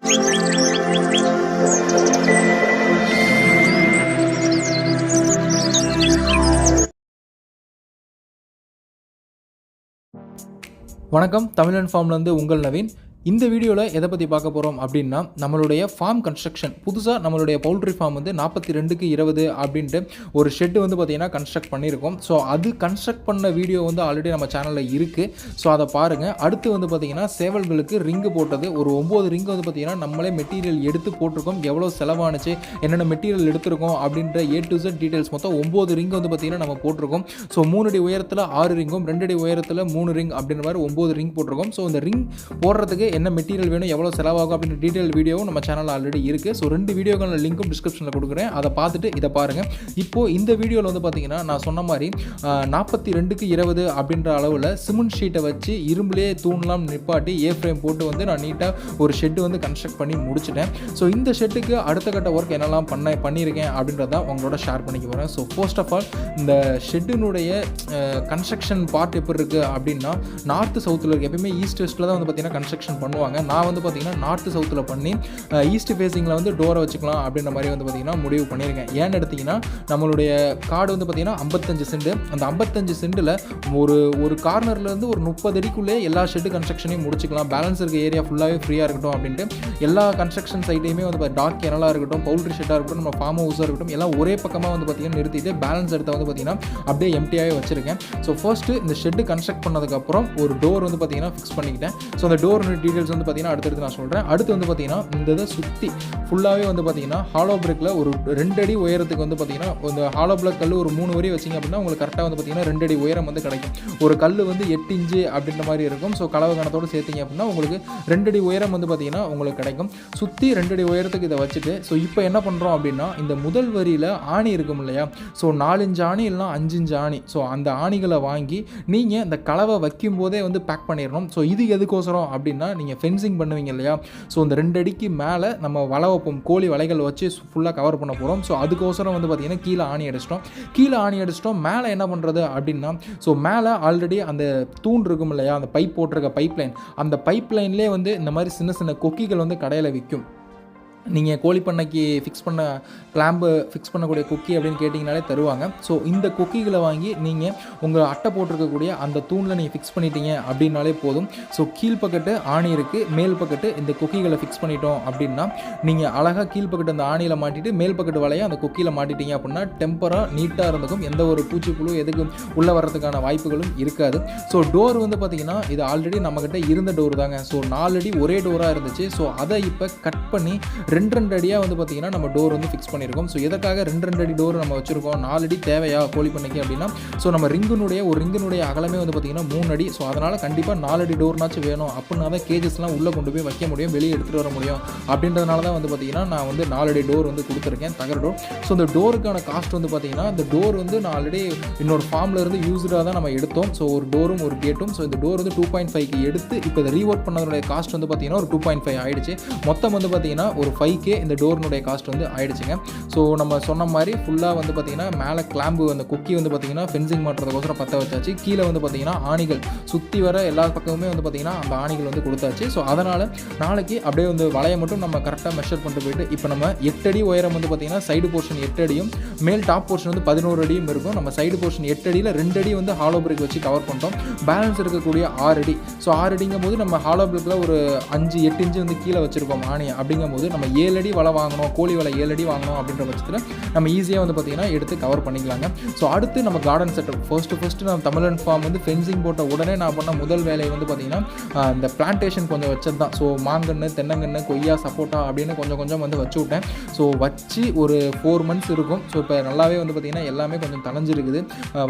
வணக்கம், தமிழன் ஃபார்ம்லேருந்து உங்கள் நவீன். இந்த வீடியோவில் எதை பற்றி பார்க்க போகிறோம் அப்படின்னா, நம்மளுடைய ஃபார்ம் கன்ஸ்ட்ரக்ஷன் புதுசாக நம்மளுடைய பவுல்ட்ரி ஃபார்ம் வந்து 42x20 அப்படின்ட்டு ஒரு ஷெட்டு வந்து பார்த்திங்கன்னா கன்ஸ்ட்ரக்ட் பண்ணியிருக்கோம். ஸோ அது கன்ஸ்ட்ரக்ட் பண்ண வீடியோ வந்து ஆல்ரெடி நம்ம சேனலில் இருக்குது. ஸோ அதை பாருங்கள். அடுத்து வந்து பார்த்திங்கன்னா சேவல்களுக்கு ரிங்கு போட்டது ஒரு 9 ரிங்கு வந்து பார்த்திங்கன்னா நம்மளே மெட்டீரியல் எடுத்து போட்டிருக்கோம். எவ்வளோ செலவானுச்சு, என்னென்ன மெட்டீரியல் எடுத்திருக்கோம் அப்படின்ற A to Z டீட்டெயில்ஸ் மொத்தம் 9 ரிங்கு வந்து பார்த்திங்கன்னா நம்ம போட்டிருக்கோம். ஸோ 3 அடி உயரத்தில் 6 ரிங்கும், 2 அடி உயரத்தில் 3 ரிங் அப்படின்ற மாதிரி 9 ரிங் போட்டிருக்கோம். ஸோ இந்த ரிங் போடுறதுக்கு என்ன மெட்டீரியல் வேணும், எவ்வளோ செலவாகும் அப்படின்ற டீட்டெயில் வீடியோவும் நம்ம சேனலில் ஆல்ரெடி இருக்குது. ஸோ 2 வீடியோக்கான லிங்க்கும் டிஸ்கிரிப்ஷனில் கொடுக்குறேன். அதை பார்த்துட்டு இதை பாருங்கள். இப்போது இந்த வீடியோவில் வந்து பார்த்தீங்கன்னா நான் சொன்ன மாதிரி 42x20 அப்படின்ற அளவில் சிமெண்ட் ஷீட்டை வச்சு இரும்புலேயே தூண்லாம் நிப்பாட்டி A-ஃப்ரேம் போட்டு வந்து நான் நீட்டாக ஒரு ஷெட்டு வந்து கன்ஸ்ட்ரக்ட் பண்ணி முடிச்சிட்டேன். ஸோ இந்த ஷெட்டுக்கு அடுத்த கட்ட ஒர்க் என்னெல்லாம் பண்ணியிருக்கேன் அப்படின்றத உங்களோட ஷேர் பண்ணிக்க போகிறேன். ஸோ ஃபர்ஸ்ட் ஆஃப் ஆல் இந்த ஷெட்டினுடைய கன்ஸ்ட்ரக்ஷன் பார்ட் எப்படி இருக்குது அப்படின்னா, நார்த்து சவுத்தில் இருக்குது. எப்பயுமே ஈஸ்ட் வெஸ்ட்டில் தான் வந்து பார்த்தீங்கன்னா கன்ஸ்ட்ரக்ஷன் பண்ணுவாங்க. நான் வந்து பார்த்தீங்கன்னா நார்த்து சவுத்தில் பண்ணி ஈஸ்ட் ஃபேஸிங்கில் வந்து டோரை வச்சுக்கலாம் அப்படின்ற மாதிரி வந்து பார்த்தீங்கன்னா முடிவு பண்ணியிருக்கேன். ஏன்னு எடுத்திங்கன்னா, நம்மளுடைய காடு வந்து பார்த்தீங்கன்னா 55 சென்ட். அந்த 55 சென்ட்டில் ஒரு கார்னர்லேருந்து ஒரு 30 அடிக்குள்ளே எல்லா ஷெட்டு கன்ஸ்ட்ரக்ஷனையும் முடிச்சுக்கலாம். பேலன்ஸ் இருக்க ஏரியா ஃபுல்லாகவே ஃப்ரீயாக இருக்கட்டும் அப்படின்ட்டு எல்லா கன்ஸ்ட்ரக்ஷன் சைட்டையுமே வந்து டாக் கெனலாக இருக்கட்டும், பவுல்ட்ரி ஷெட்டாக இருக்கட்டும், நம்ம ஃபார்ம் ஹவுஸாக இருக்கட்டும், எல்லாம் ஒரே பக்கமாக வந்து பார்த்தீங்கன்னா நிறுத்திட்டு பேலன்ஸ் எடுத்த வந்து பார்த்தீங்கன்னா அப்படியே எம்டியாகவே வச்சிருக்கேன். ஸோ ஃபர்ஸ்ட்டு இந்த ஷெட்டு கன்ஸ்ட்ரக்ட் பண்ணதுக்கப்புறம் ஒரு டோர் வந்து பார்த்தீங்கன்னா ஃபிக்ஸ் பண்ணிக்கிட்டேன். ஸோ அந்த டோர் டீட்டெயில்ஸ் வந்து பார்த்தீங்கன்னா அடுத்தடுத்து நான் சொல்கிறேன். அடுத்து வந்து பார்த்தீங்கன்னா இந்த இதை சுற்றி ஃபுல்லாகவே வந்து பார்த்தீங்கன்னா ஹாலோ பிரிக்கில் ஒரு 2 அடி உயரத்துக்கு வந்து பார்த்தீங்கன்னா இந்த ஹாலோ பிளாக் கல் ஒரு 3 வரி வச்சிங்க அப்படின்னா உங்களுக்கு கரெக்டாக வந்து பார்த்தீங்கன்னா 2 அடி உயரம் வந்து கிடைக்கும். ஒரு கல் வந்து 8 இன்ச்சு அப்படின்ற மாதிரி இருக்கும். ஸோ கலவை கணத்தோடு சேர்த்திங்க அப்படின்னா உங்களுக்கு 2 அடி உயரம் வந்து பார்த்தீங்கன்னா உங்களுக்கு கிடைக்கும். சுற்றி 2 அடி உயரத்துக்கு இதை வச்சுட்டு ஸோ இப்போ என்ன பண்ணுறோம் அப்படின்னா, இந்த முதல் வரியில் ஆணி இருக்கும் இல்லையா, ஸோ 4 இன்ச்சு ஆணி இல்லைனா 5 இன்ச்சு ஆணி, ஸோ அந்த ஆணிகளை வாங்கி நீங்கள் இந்த கலவை வைக்கும் போதே வந்து பேக் பண்ணிடணும். ஸோ இது எதுக்கோசரம் அப்படின்னா, நீங்கள் ஃபென்சிங் பண்ணுவீங்க இல்லையா, ஸோ இந்த 2 அடிக்கு மேலே நம்ம வலை வைப்போம், கோழி வலைகள் வச்சு ஃபுல்லாக கவர் பண்ண போகிறோம். ஸோ அதுக்கோசரம் வந்து பார்த்திங்கன்னா கீழே ஆணி அடிச்சிட்டோம். மேலே என்ன பண்ணுறது அப்படின்னா, ஸோ மேலே ஆல்ரெடி அந்த தூண் இருக்கும் இல்லையா, அந்த பைப் போட்டிருக்க பைப் லைன், அந்த பைப் லைன்லேயே வந்து இந்த மாதிரி சின்ன சின்ன கொக்கிகள் வந்து கடையில் விற்கும். நீங்கள் கோழி பண்ணைக்கு ஃபிக்ஸ் பண்ண கிளாம்பு ஃபிக்ஸ் பண்ணக்கூடிய குக்கி அப்படின்னு கேட்டிங்கனாலே தருவாங்க. ஸோ இந்த குக்கிகளை வாங்கி நீங்கள் உங்கள் அட்டை போட்டிருக்கக்கூடிய அந்த தூணில் நீங்கள் ஃபிக்ஸ் பண்ணிட்டீங்க அப்படின்னாலே போதும். ஸோ கீழ்பக்கட்டு ஆணி இருக்குது, மேல் பக்கத்து இந்த குக்கிகளை ஃபிக்ஸ் பண்ணிட்டோம் அப்படின்னா நீங்கள் அழகாக கீழ்பக்கட்டு அந்த ஆணியில் மாட்டிட்டு மேல் பக்கத்து வலையை அந்த குக்கியில் மாட்டிட்டீங்க அப்படின்னா டெம்பராக நீட்டாக இருந்துக்கும். எந்த ஒரு பூச்சிப்புழு எதுக்கும் உள்ளே வர்றதுக்கான வாய்ப்புகளும் இருக்காது. ஸோ டோர் வந்து பார்த்திங்கன்னா இது ஆல்ரெடி நம்மக்கிட்ட இருந்த டோர் தாங்க. ஸோ 4 அடி ஒரே டோராக இருந்துச்சு. ஸோ அதை இப்போ கட் பண்ணி 2 அடியாக வந்து பார்த்திங்கன்னா நம்ம டோர் வந்து ஃபிக்ஸ் பண்ணியிருக்கோம். ஸோ எதற்காக 2 அடி டோர் நம்ம வச்சுருக்கோம், 4 அடி தேவையா கோழி பண்ணைக்கு அப்படின்னா, ஸோ நம்ம ரிங்கினுடைய அகலமே வந்து பார்த்திங்கன்னா 3 அடி. ஸோ அதனால் கண்டிப்பாக 4 அடி டோர்னாச்சும் வேணும். அப்படின்னா தான் கேஜஸ்லாம் உள்ளே கொண்டு போய் வைக்க முடியும், வெளியே எடுத்துகிட்டு வர முடியும். அப்படின்றதுனால தான் வந்து பார்த்திங்கன்னா நான் வந்து 4 அடி டோர் வந்து கொடுத்துருக்கேன், தகர டோர். ஸோ இந்த டோருக்கான காஸ்ட் வந்து பார்த்திங்கன்னா, இந்த டோர் வந்து நான் ஆல்ரெடி இன்னொரு ஃபார்மில் இருந்து யூஸ்டாக தான் நம்ம எடுத்தோம். ஸோ ஒரு டோரும் ஒரு கேட்டும். ஸோ இந்த டோர் வந்து 2.5க்கு எடுத்து இப்போ இதை ரீஒர்க் பண்ணதோடைய காஸ்ட் வந்து பார்த்திங்கன்னா ஒரு 2.5 ஆகிடுச்சு. மொத்தம் வந்து பார்த்திங்கன்னா ஒரு 5K இந்த டோர்னுடைய காஸ்ட் வந்து ஆயிடுச்சுங்க. ஸோ நம்ம சொன்ன மாதிரி ஃபுல்லாக வந்து பார்த்திங்கன்னா மேலே கிளாம்பு அந்த குக்கி வந்து பார்த்திங்கன்னா ஃபென்சிங் மாட்டுறதுக்கோசரம் பற்ற வச்சாச்சு. கீழே வந்து பார்த்திங்கன்னா ஆணிகள் சுற்றி வர எல்லா பக்கமுமே வந்து பார்த்திங்கன்னா அந்த ஆணிகள் வந்து கொடுத்தாச்சு. ஸோ அதனால் நாளைக்கு அப்படியே வந்து வலையை மட்டும் நம்ம கரெக்டாக மெஷர் பண்ணிட்டு போயிட்டு இப்போ நம்ம 8 அடி உயரம் வந்து பார்த்திங்கன்னா சைடு போர்ஷன் 8 அடியும் மேல் டாப் போர்ஷன் வந்து 11 அடியும் இருக்கும். நம்ம சைடு போர்ஷன் 8 அடியில் 2 அடி வந்து ஹாலோ பிரிக் வச்சு கவர் பண்ணிட்டோம். பேலன்ஸ் இருக்கக்கூடிய 6 அடி. ஸோ 6 அடிங்கும் போது நம்ம ஹாலோ பிரிக்கில் ஒரு 5-8 இன்ச்சு வந்து கீழே வச்சுருக்கோம் ஆணி. அப்படிங்கும் போது நம்ம 7 அடி வலை வாங்கணும், கோழி வலை 7 அடி வாங்கணும் அப்படின்ற பட்சத்தில் நம்ம ஈஸியாக வந்து பார்த்திங்கன்னா எடுத்து கவர் பண்ணிக்கலாங்க. ஸோ அடுத்து நம்ம கார்டன் செட்டப் ஃபர்ஸ்ட்டு நம்ம தமிழன் ஃபார்ம் வந்து ஃபென்சிங் போட்ட உடனே நான் பண்ண முதல் வேலையை வந்து பார்த்திங்கன்னா இந்த பிளான்டேஷன் கொஞ்சம் வச்சது தான். ஸோ மாங்கன்று, தென்னங்கன்று, கொய்யா, சப்போட்டா அப்படின்னு கொஞ்சம் வந்து வச்சு விட்டேன். ஸோ வச்சு ஒரு 4 months இருக்கும். ஸோ இப்போ நல்லாவே வந்து பார்த்திங்கன்னா எல்லாமே கொஞ்சம் தளைஞ்சிருக்குது.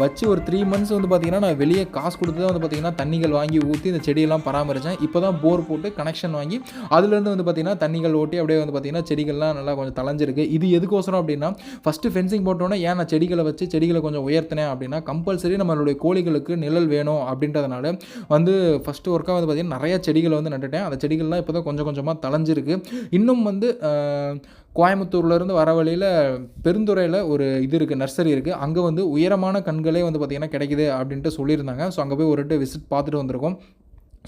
வச்சு ஒரு 3 months வந்து பார்த்திங்கன்னா நான் வெளியே காசு கொடுத்து தான் வந்து பார்த்திங்கன்னா தண்ணிகள் வாங்கி ஊற்றி இந்த செடியெல்லாம் பராமரித்தேன். இப்போ தான் போர் போட்டு கனெக்ஷன் வாங்கி அதுலேருந்து வந்து பார்த்திங்கன்னா தண்ணிகள் ஓட்டி அப்படியே வந்து பார்த்திங்கன்னா செடிகள்லாம் நல்லா கொஞ்சம் தளைஞ்சிருக்கு. இது எதுக்கோசரம் அப்படின்னா, ஃபஸ்ட்டு ஃபென்சிங் போட்டோன்னே ஏன் நான் செடிகளை வச்சு செடிகளை கொஞ்சம் உயர்த்தினேன் அப்படின்னா, கம்பல்சரி நம்மளுடைய கோழிகளுக்கு நிழல் வேணும் அப்படின்றதுனால வந்து ஃபஸ்ட்டு ஒர்க்காக வந்து பார்த்திங்கன்னா நிறைய செடிகளை வந்து நட்டுட்டேன். அந்த செடிகள்லாம் இப்போ தான் கொஞ்சமாக தளைஞ்சிருக்கு. இன்னும் வந்து கோயம்புத்தூர்லேருந்து வர வழியில் பெருந்துறையில் ஒரு இது இருக்குது, நர்சரி இருக்குது. அங்கே வந்து உயரமான கண்களே வந்து பார்த்திங்கன்னா கிடைக்குது அப்படின்ட்டு சொல்லியிருந்தாங்க. ஸோ அங்கே போய் ஒரு விசிட் பார்த்துட்டு வந்திருக்கோம்.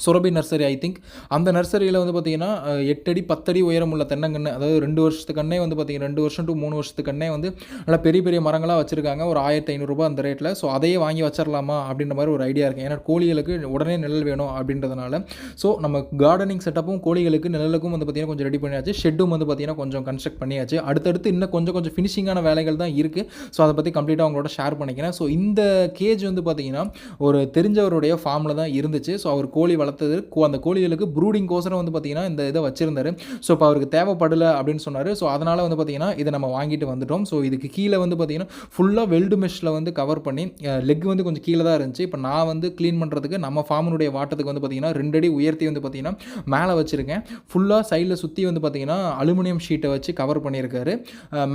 Surabhi nursery I think. அந்த நர்சரியில் வந்து பார்த்தீங்கன்னா 8 அடி 10 அடி உயரம் உள்ள தென்னங்கன்று, அதாவது 2 வருஷத்து கண்ணே வந்து பார்த்தீங்கன்னா 2 வருஷம் டு 3 வருஷத்து கண்ணே வந்து நல்லா பெரிய பெரிய மரங்களாக வச்சுருக்காங்க. ஒரு ₹1500 அந்த ரேட்டில். ஸோ அதையே வாங்கி வச்சிடலாமா அப்படின்ற மாதிரி ஒரு ஐடியா இருக்குது. ஏன்னா கோழிகளுக்கு உடனே நிழல் வேணும் அப்படின்றதுனால. ஸோ நம்ம கார்டனிங் செட்டப்பும் கோழிகளுக்கு நிழலுக்கும் வந்து பார்த்தீங்கன்னா கொஞ்சம் ரெடி பண்ணியாச்சு. ஷெட்டும் வந்து பார்த்தீங்கன்னா கொஞ்சம் கன்ஸ்ட்ரக்ட் பண்ணியாச்சு. அடுத்தடுத்து இன்னும் கொஞ்சம் ஃபினிஷிங்கான வேலைகள் தான் இருக்குது. ஸோ அதை பற்றி கம்ப்ளீட்டாக அவங்களோட ஷேர் பண்ணிக்கிறேன். ஸோ இந்த கேஜ் வந்து பார்த்தீங்கன்னா ஒரு தெரிஞ்சவருடைய ஃபார்மில் தான் இருந்துச்சு. ஸோ அவர் கோழி வளர்த்தது, அந்த கோழிகளுக்கு ப்ரூடிங் கோசரம் வந்து பார்த்தீங்கன்னா இந்த இதை வச்சிருந்தாரு. ஸோ இப்போ அவருக்கு தேவைப்படலை அப்படின்னு சொன்னார். ஸோ அதனால் வந்து பார்த்தீங்கன்னா இதை நம்ம வாங்கிட்டு வந்துட்டோம். ஸோ இதுக்கு கீழே வந்து பார்த்தீங்கன்னா ஃபுல்லாக வெல்டு மெஷ்ஷில் வந்து கவர் பண்ணி, லெக் வந்து கொஞ்சம் கீழே தான் இருந்துச்சு. இப்போ நான் வந்து க்ளீன் பண்ணுறதுக்கு நம்ம ஃபார்முடைய வாட்டத்துக்கு வந்து பார்த்தீங்கன்னா 2 அடி உயர்த்தி வந்து பார்த்தீங்கன்னா மேலே வச்சுருக்கேன். ஃபுல்லாக சைடில் சுற்றி வந்து பார்த்தீங்கன்னா அலுமினியம் ஷீட்டை வச்சு கவர் பண்ணியிருக்காரு.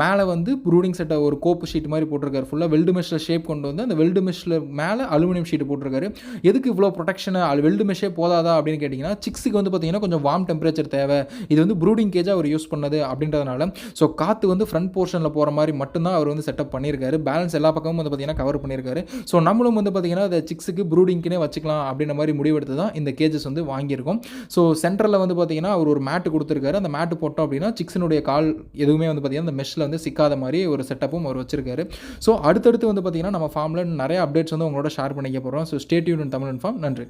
மேலே வந்து ப்ரூடிங் செட்டை ஒரு கோப்பு ஷீட் மாதிரி போட்டிருக்காரு. ஃபுல்லாக வெல்டு மெஷ்ஷில் ஷேப் கொண்டு வந்து அந்த வெல்டு மெஷ்ஷில் மேலே அலுமினியம் ஷீட் போட்டிருக்காரு. எதுக்கு இவ்வளோ ப்ரொடெக்ஷன், வெல்டு மெஷ்ஷே போதாதா அப்படின்னு கேட்டிங்கன்னா, சிக்ஸுக்கு வந்து பார்த்தீங்கன்னா கொஞ்சம் வார்ம் டெம்பரேச்சர் தேவை. இது வந்து ப்ரூடிங் கேஜாக அவர் யூஸ் பண்ணது அப்படின்றதுனால ஸோ காற்று வந்து ஃப்ரண்ட் போர்ஷனில் போகிற மாதிரி மட்டும்தான் அவர் வந்து செட்டப் பண்ணியிருக்காரு. பேலன்ஸ் எல்லா பக்கமும் வந்து பார்த்தீங்கன்னா கவர் பண்ணியிருக்காரு. ஸோ நம்மளும் வந்து பார்த்தீங்கன்னா அதை சிக்ஸுக்கு ப்ரூடிங்க்குனே வச்சுக்கலாம் அப்படின்ற மாதிரி முடிவெடுத்து தான் இந்த கேஜஸ் வந்து வாங்கியிருக்கோம். ஸோ சென்டரில் வந்து பார்த்தீங்கன்னா அவர் ஒரு மேட்டு கொடுத்துருக்காரு. அந்த மேட்டு போட்டோம் அப்படின்னா சிக்ஸினுடைய கால் எதுவுமே வந்து பார்த்தீங்கன்னா அந்த மெஷ்ஷில் வந்து சிக்காத மாதிரி ஒரு செட்டப்பும் அவர் வச்சிருக்காரு. ஸோ அடுத்தடுத்து வந்து பார்த்தீங்கன்னா நம்ம ஃபார்மில் நிறைய அப்டேட்ஸ் வந்து உங்களோட ஷேர் பண்ணிக்க போகிறோம். So stay tune in Tamil inform. நன்றி.